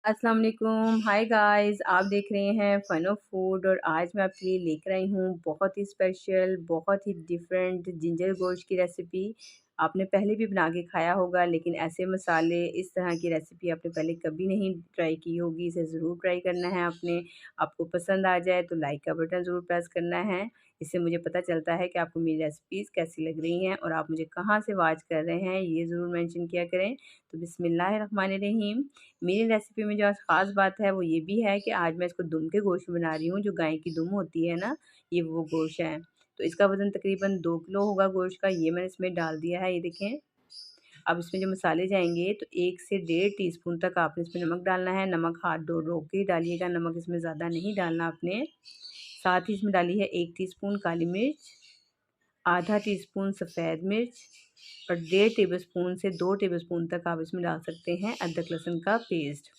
अस्सलाम वालेकुम, hi guys. आप देख रहे हैं फन ऑफ फूड और आज मैं आपके लिए लेकर आई हूँ बहुत ही स्पेशल, बहुत ही डिफरेंट जिंजर गोश्त की रेसिपी। आपने पहले भी बना के खाया होगा, लेकिन ऐसे मसाले, इस तरह की रेसिपी आपने पहले कभी नहीं ट्राई की होगी। इसे ज़रूर ट्राई करना है आपने। आपको पसंद आ जाए तो लाइक का बटन ज़रूर प्रेस करना है। इससे मुझे पता चलता है कि आपको मेरी रेसिपीज़ कैसी लग रही हैं और आप मुझे कहाँ से वॉच कर रहे हैं, ये ज़रूर मेंशन किया करें। तो बिस्मिल्लाहिर्रहमानिर्रहीम। मेरी रेसिपी में जो आज ख़ास बात है वो ये भी है कि आज मैं इसको दुम के गोश्त में बना रही हूँ। जो गाय की दुम होती है ना, ये वो गोश्त है। तो इसका वज़न तकरीबन 2 किलो होगा गोश्त का। ये मैंने इसमें डाल दिया है, ये देखें। अब इसमें जो मसाले जाएँगे तो 1 से डेढ़ टीस्पून तक आपने इसमें नमक डालना है। नमक हाथ धो धो के ही डालिएगा, नमक इसमें ज़्यादा नहीं डालना आपने। साथ ही इसमें डाली है 1 टीस्पून काली मिर्च, आधा टीस्पून सफ़ेद मिर्च और डेढ़ टेबलस्पून से 2 टेबलस्पून तक आप इसमें डाल सकते हैं अदरक लहसुन का पेस्ट।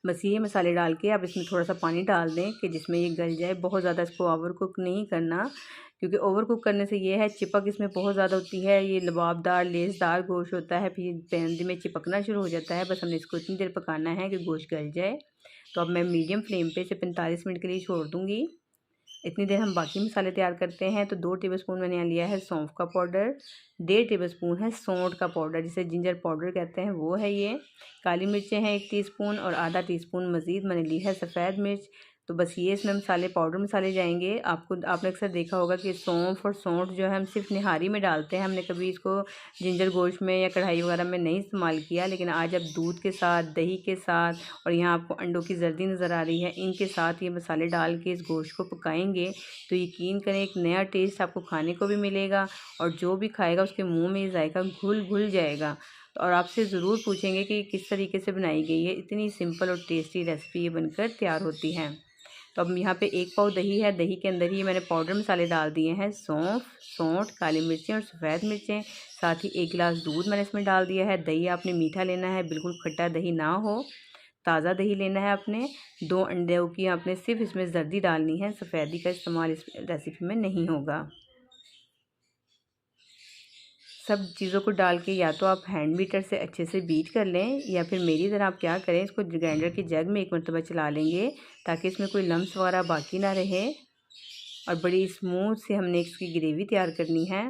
बस ये मसाले डाल के आप इसमें थोड़ा सा पानी डाल दें कि जिसमें ये गल जाए। बहुत ज़्यादा इसको ओवर कुक नहीं करना, क्योंकि ओवर कुक करने से ये है चिपक इसमें बहुत ज़्यादा होती है। ये लबाबदार लेसदार गोश्त होता है, फिर पैन में चिपकना शुरू हो जाता है। बस हमने इसको इतनी देर पकाना है कि गोश्त गल जाए। तो अब मैं मीडियम फ्लेम पे इसे 45 मिनट के लिए छोड़ दूँगी। इतनी देर हम बाकी मसाले तैयार करते हैं। तो 2 टेबलस्पून मैंने यहाँ लिया है सौंफ का पाउडर, डेढ़ टेबलस्पून है सौंठ का पाउडर, जिसे जिंजर पाउडर कहते हैं, वो है ये। काली मिर्चें हैं 1 टीस्पून और आधा टीस्पून मज़ीद मैंने ली है सफ़ेद मिर्च। तो बस ये इसमें मसाले पाउडर मसाले जाएंगे। आपने अक्सर देखा होगा कि सौंफ और सौंठ जो है हम सिर्फ निहारी में डालते हैं। हमने कभी इसको जिंजर गोश्त में या कढ़ाई वगैरह में नहीं इस्तेमाल किया, लेकिन आज अब दूध के साथ, दही के साथ और यहाँ आपको अंडों की जर्दी नज़र आ रही है, इनके साथ ये मसाले डाल के इस गोश्त को पकाएंगे तो यकीन करें एक नया टेस्ट आपको खाने को भी मिलेगा और जो भी खाएगा उसके मुंह में ये जायका घुल घुल जाएगा। और आपसे ज़रूर पूछेंगे कि किस तरीके से बनाई गई है। इतनी सिंपल और टेस्टी रेसिपी ये बनकर तैयार होती है। तो अब यहाँ पे 1 पाव दही है। दही के अंदर ही मैंने पाउडर मसाले डाल दिए हैं, सौंफ, सौंठ, काली मिर्चें और सफ़ेद मिर्चें। साथ ही 1 गिलास दूध मैंने इसमें डाल दिया है। दही आपने मीठा लेना है, बिल्कुल खट्टा दही ना हो, ताज़ा दही लेना है आपने। 2 अंडों की आपने सिर्फ इसमें जर्दी डालनी है, सफ़ेदी का इस्तेमाल इस रेसिपी में नहीं होगा। सब चीज़ों को डाल के या तो आप हैंड बीटर से अच्छे से बीट कर लें, या फिर मेरी तरह आप क्या करें, इसको ग्राइंडर की जग में एक मरतबा चला लेंगे ताकि इसमें कोई लम्स वगैरह बाकी ना रहे। और बड़ी स्मूथ से हमने इसकी ग्रेवी तैयार करनी है।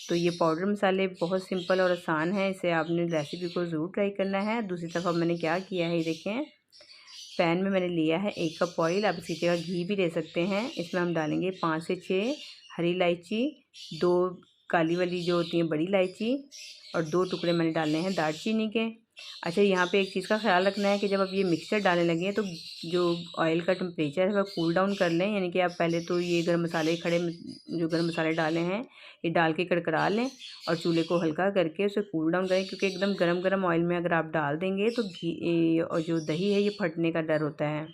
तो ये पाउडर मसाले बहुत सिंपल और आसान है, इसे आपने रेसिपी को ज़रूर ट्राई करना है। दूसरी तरफ अब मैंने क्या किया है, ये देखें। पैन में मैंने लिया है 1 कप ऑयल, आप इसी जगह घी भी ले सकते हैं। इसमें हम डालेंगे 5 से 6 हरी इलायची, 2 काली वाली जो होती हैं बड़ी इलायची और 2 टुकड़े मैंने डालने हैं दालचीनी के। अच्छा, यहाँ पे एक चीज़ का ख्याल रखना है कि जब आप ये मिक्सचर डालने लगे तो जो ऑयल का टेम्परेचर है वह कूल डाउन कर लें। यानी कि आप पहले तो ये गर्म मसाले जो गर्म मसाले डाले हैं ये डाल के कड़कड़ा लें और चूल्हे को हल्का करके उसे कूल डाउन करें, क्योंकि एकदम गरम गरम ऑयल में अगर आप डाल देंगे तो घी और जो दही है ये फटने का डर होता है।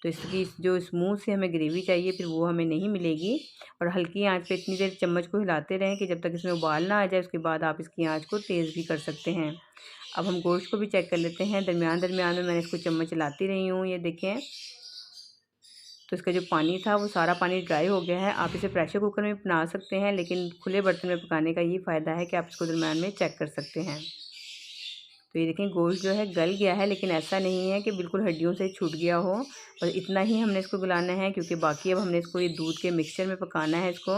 तो इसकी जो स्मूथ से हमें ग्रेवी चाहिए फिर वो हमें नहीं मिलेगी। और हल्की आंच पे इतनी देर चम्मच को हिलाते रहें कि जब तक इसमें उबाल ना आ जाए। उसके बाद आप इसकी आंच को तेज़ भी कर सकते हैं। अब हम गोश्त को भी चेक कर लेते हैं। दरमियान दरमियान में मैंने इसको चम्मच चलाती रही हूँ, ये देखें। तो इसका जो पानी था वो सारा पानी ड्राई हो गया है। आप इसे प्रेशर कुकर में बना सकते हैं, लेकिन खुले बर्तन में पकाने का ये फ़ायदा है कि आप इसको दरमियान में चेक कर सकते हैं। तो ये देखें गोश्त जो है गल गया है, लेकिन ऐसा नहीं है कि बिल्कुल हड्डियों से छूट गया हो। बस इतना ही हमने इसको गलाना है, क्योंकि बाकी अब हमने इसको ये दूध के मिक्सचर में पकाना है इसको।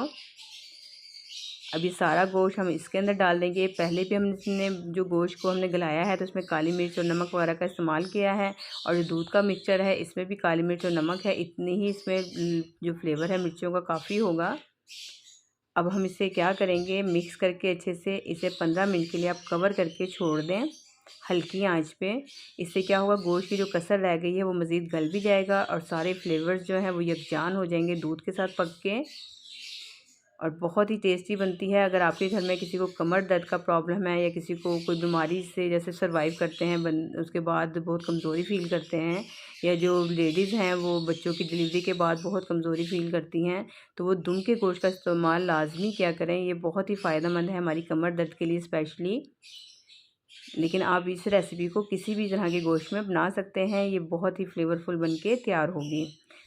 अभी सारा गोश्त हम इसके अंदर डाल देंगे। पहले भी हमने जो गोश्त को हमने गलाया है तो उसमें काली मिर्च और नमक वगैरह का इस्तेमाल किया है, और जो दूध का मिक्सचर है इसमें भी काली मिर्च और नमक है। इतनी ही इसमें जो फ्लेवर है मिर्चों का काफ़ी होगा। अब हम इसे क्या करेंगे, मिक्स करके अच्छे से इसे 15 मिनट के लिए आप कवर करके छोड़ दें हल्की आंच पे। इससे क्या होगा, गोश्त की जो कसर रह गई है वो मज़ीद गल भी जाएगा और सारे फ्लेवर्स जो हैं वो यकजान हो जाएंगे दूध के साथ पक के, और बहुत ही टेस्टी बनती है। अगर आपके घर में किसी को कमर दर्द का प्रॉब्लम है या किसी को कोई बीमारी से जैसे सर्वाइव करते हैं उसके बाद बहुत कमज़ोरी फ़ील करते हैं, या जो लेडीज़ हैं वो बच्चों की डिलीवरी के बाद बहुत कमज़ोरी फ़ील करती हैं, तो वो दुम के गोश्त का इस्तेमाल लाजमी क्या करें। ये बहुत ही फ़ायदेमंद है हमारी कमर दर्द के लिए स्पेशली। लेकिन आप इस रेसिपी को किसी भी तरह के गोश्त में बना सकते हैं, ये बहुत ही फ्लेवरफुल बन के तैयार होगी।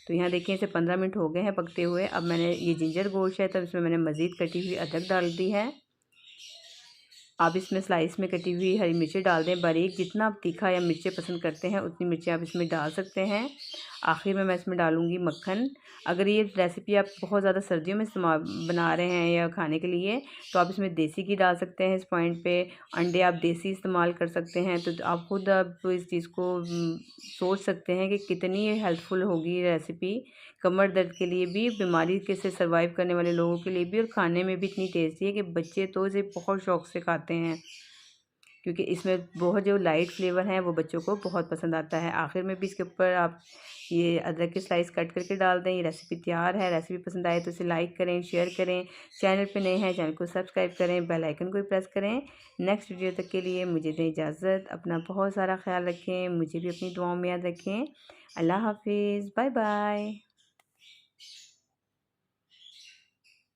तो यहाँ देखिए इसे 15 मिनट हो गए हैं पकते हुए। अब मैंने ये जिंजर गोश्त है तो इसमें मैंने मज़ीद कटी हुई अदरक डाल दी है। आप इसमें स्लाइस में कटी हुई हरी मिर्ची डाल दें बारीक। जितना आप तीखा या मिर्चें पसंद करते हैं उतनी मिर्चें आप इसमें डाल सकते हैं। आखिर में मैं इसमें डालूँगी मक्खन। अगर ये रेसिपी आप बहुत ज़्यादा सर्दियों में इस्तेमाल बना रहे हैं या खाने के लिए, तो आप इसमें देसी घी डाल सकते हैं इस पॉइंट पे। अंडे आप देसी इस्तेमाल कर सकते हैं। तो आप खुद आप इस चीज़ को सोच सकते हैं कि कितनी हेल्पफुल होगी रेसिपी, कमर दर्द के लिए भी, बीमारी के से सर्वाइव करने वाले लोगों के लिए भी, और खाने में भी इतनी टेस्टी है कि बच्चे तो इसे बहुत शौक़ से खाते हैं, क्योंकि इसमें बहुत जो लाइट फ्लेवर है वो बच्चों को बहुत पसंद आता है। आखिर में भी इसके ऊपर आप ये अदरक की स्लाइस कट करके डाल दें। ये रेसिपी तैयार है। रेसिपी पसंद आए तो इसे लाइक करें, शेयर करें। चैनल पे नए हैं चैनल को सब्सक्राइब करें, बेल आइकन को भी प्रेस करें। नेक्स्ट वीडियो तक के लिए मुझे दें इजाज़त। अपना बहुत सारा ख्याल रखें, मुझे भी अपनी दुआओं में याद रखें। अल्लाह हाफिज़, बाय बाय।